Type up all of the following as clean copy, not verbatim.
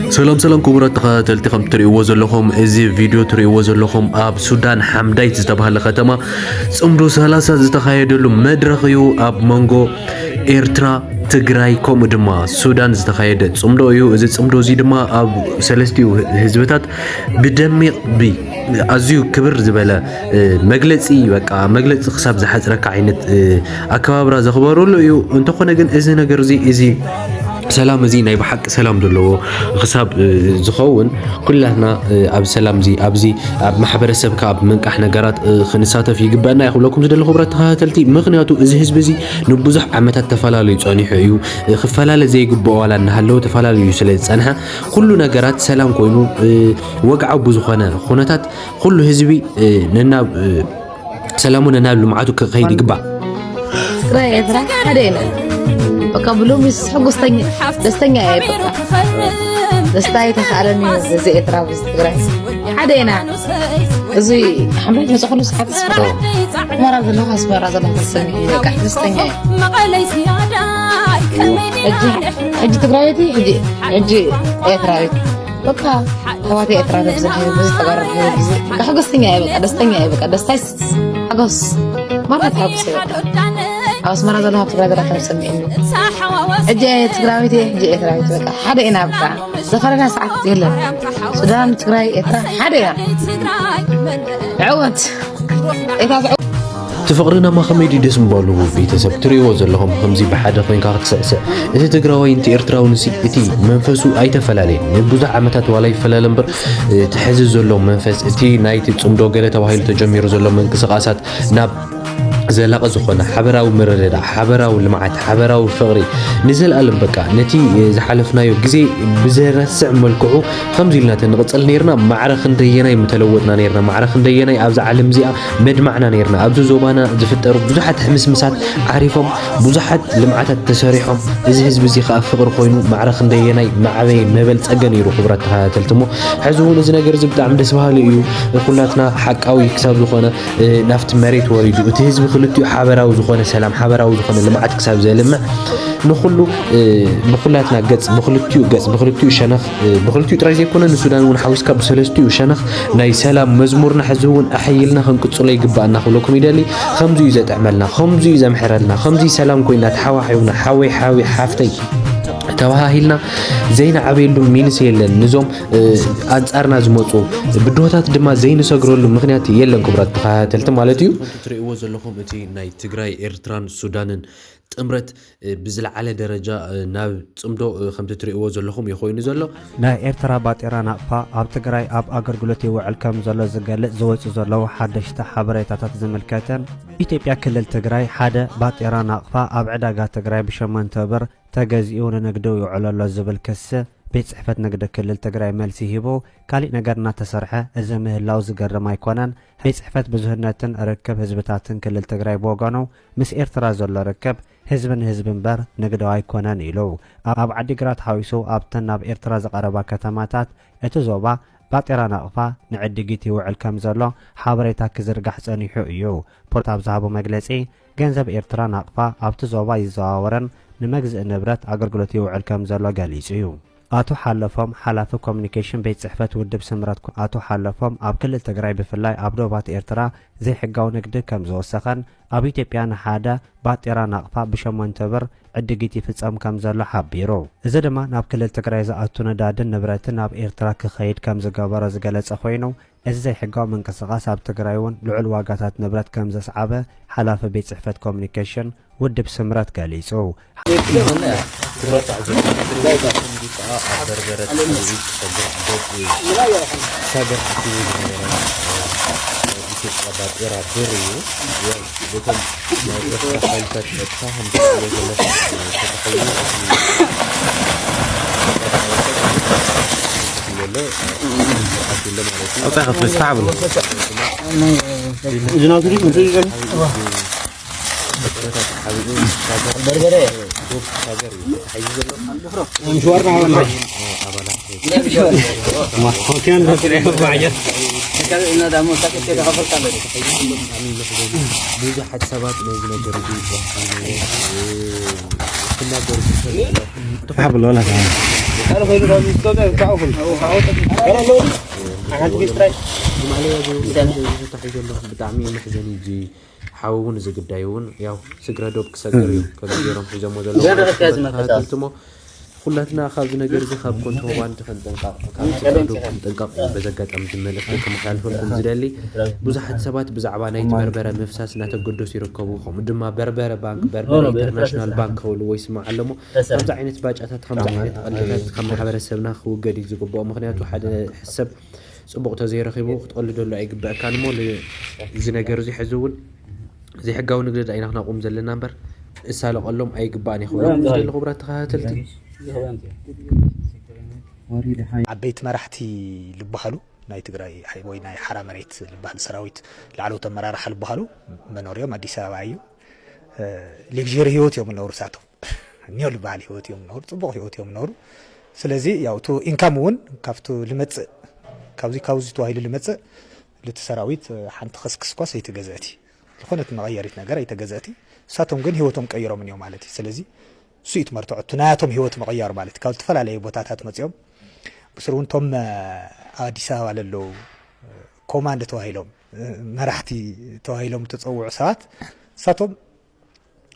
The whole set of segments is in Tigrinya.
سلام كبرات تخاتلتي خم تريو زلهم ازي فيديو تريو زلهم اب سودان حمدايت زتبهل ختما صمدو سلاسة زتخايدلو مدرخيو اب مانغو إيرترا تግራይ ከምኡ ድማ ሱዳን ዝተኻየደ ጽምዶ እዩ እዚ ጽምዶ እዚ ድማ ኣብ ሰለስቲኡ ህዝብታት ብደሚቕ ኣዝዩ ክብር ዝበለ መግለጺ በቃ መግለጺ ክሳብ ዝሓጽረካ ዓይነት ኣከባብራ ዘኽበረሉ እዩ እንተኾነ ግን እዚ ነገር እዚ سلام زي ناي بحق سلام دلو خصاب زخون كلنا أب سلام زي أبزي أب محبر السبك أب منك إحنا جرات خنساته في جبنا ياخذ لكم زد الخبرات هاتلتي مغنياتو إزهز بزي نبوزح عمتها تفلالي يعني حيو خفلال زي جبوا ولا نهلو تفلالي يسلت أنها كلنا جرات سلام كوينو وقعوا بزخنا خناتات كل هزبي نناب سلامنا نناب معاتو كخير جبا رأيت راح علينا وقبلوا مش حقوستني دستني أي بقى دستاي تخالني زي إترابيز تقرأ حدينا زي حملت مسخلص حدث مرة الله أصبر هذا الله السنة كح دستني أجي تقرأتي أجي إترابي بقى هواتي إترابي بس تقرأ حقوستني أي بقى دستني أي بقى دستاي حقوس مرة تحبس أوس مرة الله تقرأ كم سنة أجي تقرأتي أجي إترابي بقى حدا إنا بقى زفرنا ساعات يلا سودان تقرأي إترا حدا عوض إترا تفقرنا ما خميدي دسم بالو بيتسب تريو زلهم خمزي بحدا فين كارت سأسأ إذا تقرأوا أنت إرتراو نسي إتي منفسو أي تفلالين بوزع عمتات ولا يفلالن بر تحزز زلهم منفس إتي نايت تصمدو قلة وهاي تجمير زلهم من كسقاسات ناب زلاق زخنا حبراو مرردا حبراو لمعت حبراو فقري نزل ألم بكا نتي زحلفنا يو جزي بزرسع ملكعو خمزي لنا تنقصل نيرنا معرخ ندينا متلوتنا نيرنا معرخ ندينا أبز علم زي مجمعنا نيرنا أبز زوبانا زفتر بزحت حمس مسات عارفهم بزحت لمعت التساريحهم إزهز بزي خاف فقر خوينو معرخ ندينا معبي مبل تأجن يروح خبرتها تلتمو حزون إذا نجر زبد عم دسمها ليو كلاتنا حق أو يكسب زخنا نفت مريت وريدو تهزم خلتي حبراو زخنا سلام حبراو زخنا لمعت كسب زي لما نخلو بخلاتنا جز بخلتيو شنخ بخلتيو ترازي كنا السودان ونحوس كاب سلستيو شنخ ناي سلام مزمورنا حزون أحيلنا خنقصلي يقبأنا خلوكم يدلي خمزي إذا تعملنا خمزي إذا محرلنا خمزي سلام كوينا تحاوى حيونا حاوي حافتي تواهيلنا زين عبيلو مينس يلن نزوم أنصارنا زموصو بدوتات دما زين سغرولو مخنيات يلن كبرات تخاتلت مالتيو تريو زلكم اتي ناي تግራይ ኤርትራን ሱዳንን ጥምረት ብዝለዓለ ደረጃ ናብ ጽምዶ ከም ትሪእዎ ዘለኹም ይኾይኑ ዘሎ ናይ ኤርትራ ባጤራ ናቕፋ ኣብ ትግራይ ኣብ ኣገልግሎት ይውዕል ከም ዘሎ ዝገልጽ ዝወጽ ዘሎ ሓደሽተ ሓበሬታታት ዝምልከተን ኢትዮጵያ ክልል ትግራይ ሓደ ባጤራ ናቕፋ ኣብ ዕዳጋ ትግራይ ብሸመንተ ብር ተገዚኡ ንንግዱ ይውዕለሎ ዝብል ክስ ቤት ጽሕፈት ንግዲ ክልል ትግራይ መልሲ ሂቦ ካልእ ነገርና ተሰርሐ እዚ ምህላው ዝገርም ኣይኮነን ቤት ጽሕፈት ብዙህነትን ርክብ ህዝብታትን ክልል ትግራይ ብወገኑ ምስ ኤርትራ ዘሎ ርክብ ህዝብን ህዝብን በር ንግዳዊ ኣይኮነን ኢሉ ኣብ ዓዲግራት ሓዊሱ ኣብተን ናብ ኤርትራ ዝቐረባ ከተማታት እቲ ዞባ ባጤራ ናቕፋ ንዕድጊት ይውዕል ከም ዘሎ ሓበሬታ ክዝርጋሕ ጸኒሑ እዩ ፖርት ኣብ ዝሃቦ መግለጺ ገንዘብ ኤርትራ ናቕፋ ኣብቲ ዞባ ይዘዋወረን ንመግዝእ ንብረት ኣገልግሎት ይውዕል ከም ዘሎ ገሊጹ እዩ አቶ ሓለፎም ሓላፊ ኮሙኒኬሽን ቤት ጽሕፈት ውድብ ስምረት አቶ ሓለፎም ኣብ ክልል ትግራይ ብፍላይ ኣብ ዶባት ኤርትራ ዘይሕጋዊ ንግዲ ከም ዝወሰኸን ኣብ ኢትዮጵያ ንሓደ ባጤራ ናቕፋ ብሸመንተ ብር ዕድጊት ይፍጸም ከም ዘሎ ሓቢሩ እዚ ድማ ናብ ክልል ትግራይ ዝኣቱ ነዳድን ንብረትን ኣብ ኤርትራ ክኸይድ ከም ዝገበሮ ዝገለጸ ኮይኑ እዚ ዘይሕጋዊ ምንቅስቓስ ኣብ ትግራይ እውን ልዑል ዋጋታት ንብረት ከም ዘስዓበ ሓላፊ ቤት ጽሕፈት ኮሙኒኬሽን ውድብ ስምረት ገሊጹ مشوارنا إنه ده مستقل كده خبر كامل ብዙሓት ሰባት ነዚ ነገር እዚ ክናገሩ حبل ولا كان أنا خير ده مستقل كعوفل أنا لو عندي بيستريح ብጣዕሚ መሕዘኒ እዚ ሓውን ዝግዳዩን ያው ስግራ ዶብ ክሰገር እዩ ከገሮም ሒዞሞ ዘለዉ ኩላትና ካብዚ ነገር እዚ ካብ ኮንትሮባንድ ከንጠንቀቕ ካብ ጠንቀቕ በዘጋጠም ዝመለስ ከመሓላልፈኩም ዝደሊ ብዙሓት ሰባት ብዛዕባ ናይቲ በርበረ ምፍሳስ እናተገደሱ ይርከቡ ከምኡ ድማ በርበረ ባንክ በርበረ ኢንተርናሽናል ባንክ ክብሉ ወይ ስማዕ ኣለሞ ከምዚ ዓይነት ባጫታት ከምዚ ዓይነት ቀልድታት ካብ ማሕበረሰብና ክውገድ እዩ ዝግብኦ ምክንያቱ ሓደ ሰብ ጽቡቕ ተዘይረኺቡ ክትቀልደሉ ኣይግባእካን እሞ እዚ ነገር እዚ ሕዚ እውን ዘይሕጋዊ ንግዲ አይና ክናቆም ዘለና እምበር እሳለቀሎም ኣይግባእን ይኽብሉ ዝደሊ ክብራት ተኸታተልቲ عبيت مرحتي لبحلو ناي تግራይ ወይ ናይ ሓራ መሬት ልባህል ሰራዊት ላዕለውት አመራርሓ ልባህሉ መኖሪያም አዲስ አበባ እዩ ሌክዠሪ ህይወት እዮም ነው ርሳቶ ኒው ልባህል ህይወት እዮም ነው ጽቡቕ ህይወት እዮም ነው ስለዚህ ያው ቱ ኢንካም ውን ካፍቱ ልመጽእ ካብዚ ተዋሂሉ ልመጽእ ለተሰራዊት ሓንቲ ከስክስኳስ አይተገዛቲ ዝኾነት መغየሪት ነገር አይተገዛቲ ሳቶም ግን ህይወቶም ቀይሮም ነው ማለት ስለዚህ سويت مرتعت ناتهم هيوت مغير مالت قال تفل عليه بوتاتات مصيوم بسرون توم اديسا على لو كوماند توهيلهم مرحتي توهيلهم تصوع ساعات ساتهم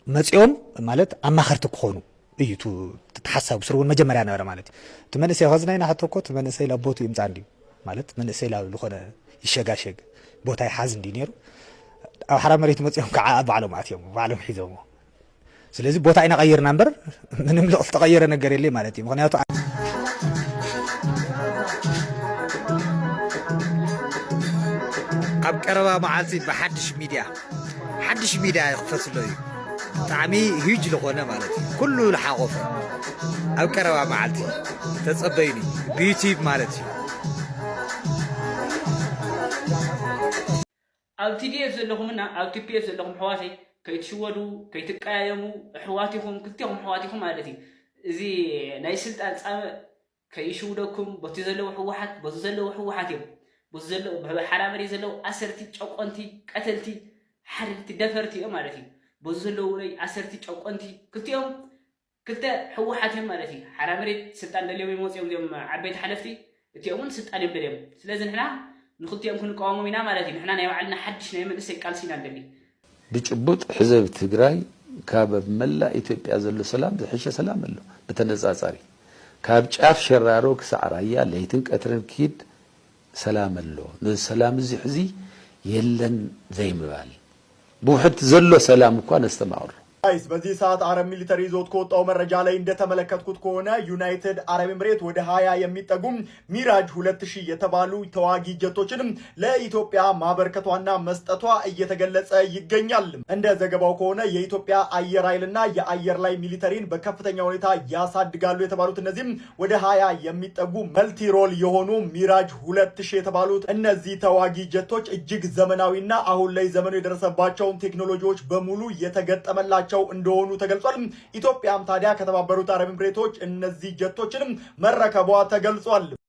مصيوم مالت اماخرت كونو ايتو تتحسب بسرون مجمريا نبر مالت تمنسي غزناينا حتى كو تمنسي لابوتو يمصاندي مالت منسي لا لخونه يشغاشغ بوتاي حازن دي نيرو او حرام مريت مصيوم كعاب على ماتيوم وعلم حيزومو ስለዚህ ቦታ አይና ቀይር ነበር ምንም ለውጥ ተቀየረ ነገር የለ ማለት ነው ምክንያቱ ኣብ ቀረባ መዓልቲ በሐድሽ ሚዲያ ይخفصሉ ጣዕሚ ሂጅ ለኾነ ማለት ነው ኩሉ ለሓቆፈ ኣብ ቀረባ መዓልቲ ተጸበይኒ ቢዩቲብ ማለት ነው ኣብ ቲዲኤፍ ዘለኹምና ኣብ ቲፒኤፍ ዘለኹም ሕዋተይ ከይትሽወዱ ከይትቀያየሙ ሕዋቲኹም ክልቲኹም ሕዋቲኹም ማለት እዩ እዚ ናይ ስልጣን ጻመ ከይሽውደኩም በቲ ዘለዉ ሕዋሓት በቲ ዘለዉ ሕዋሓት እዮም በቲ ዘለዉ ሓራመሪ ዘለዉ ኣሰርቲ ጨቆንቲ ቀተልቲ ሓረርቲ ደፈርቲ እዮም ማለት እዩ በቲ ዘለዉ ናይ ኣሰርቲ ጨቆንቲ ክልቲኦም ክልተ ሕዋሓት እዮም ማለት እዩ ሓራመሪ ስልጣን ደልዮም ይመጽኦም እዮም ዓበይቲ ሓለፍቲ እቲኦም ስልጣን ይብልዮም ስለዚ ንሕና ንክልቲኦም ክንቃወሞም ኢና ማለት እዩ ንሕና ናይ ባዕልና ሓድሽ ናይ መንእሰይ ቃልሲና ኣለኒ بجبط حزب تግራይ ካብ መላ ኢትዮጵያ ዘሎ ሰላም ዝሕሸ ሰላም ኣሎ በተነጻጻሪ ካብ ጫፍ ሸራሮ ክሳዕራያ ለይትን ቀትርን ኪድ ሰላም ኣሎ ንሰላም እዚ ሕዚ የለን ዘይምባል ብውሕት ዘሎ ሰላም እንኳን አስተማሩ ጋይስ በዚህ ሰዓት አረብ ሚሊተሪ ዞት ከወጣው መረጃ ላይ እንደተመለከትኩት ከሆነ ዩናይትድ አረብ ኤምሬት ወደ 20 የሚጠጉም ሚራጅ 2000 የተባሉ ተዋጊ ጀቶችንም ለኢትዮጵያ ማበርከቷና መስጠቷ እየተገለጸ ይገኛል። እንደ ዘገባው ከሆነ የኢትዮጵያ አየር ኃይልና የአየር ላይ ሚሊተሪን በከፍተኛ ሁኔታ ያሳድጋሉ የተባሉት እነዚህም ወደ 20 የሚጠጉ መልቲ ሮል የሆኑ ሚራጅ 2000 የተባሉት እነዚህ ተዋጊ ጀቶች እጅግ ዘመናዊና አሁን ላይ ዘመኑ የደረሰባቸው ቴክኖሎጂዎች በሙሉ የተገጠመላቸው እንደሆኑ ተገልጿል። ኢትዮጵያም ታዲያ ከተባበሩት አረብ ኤምሬቶች እነዚህ ጀቶችንም መረከቧ ተገልጿል።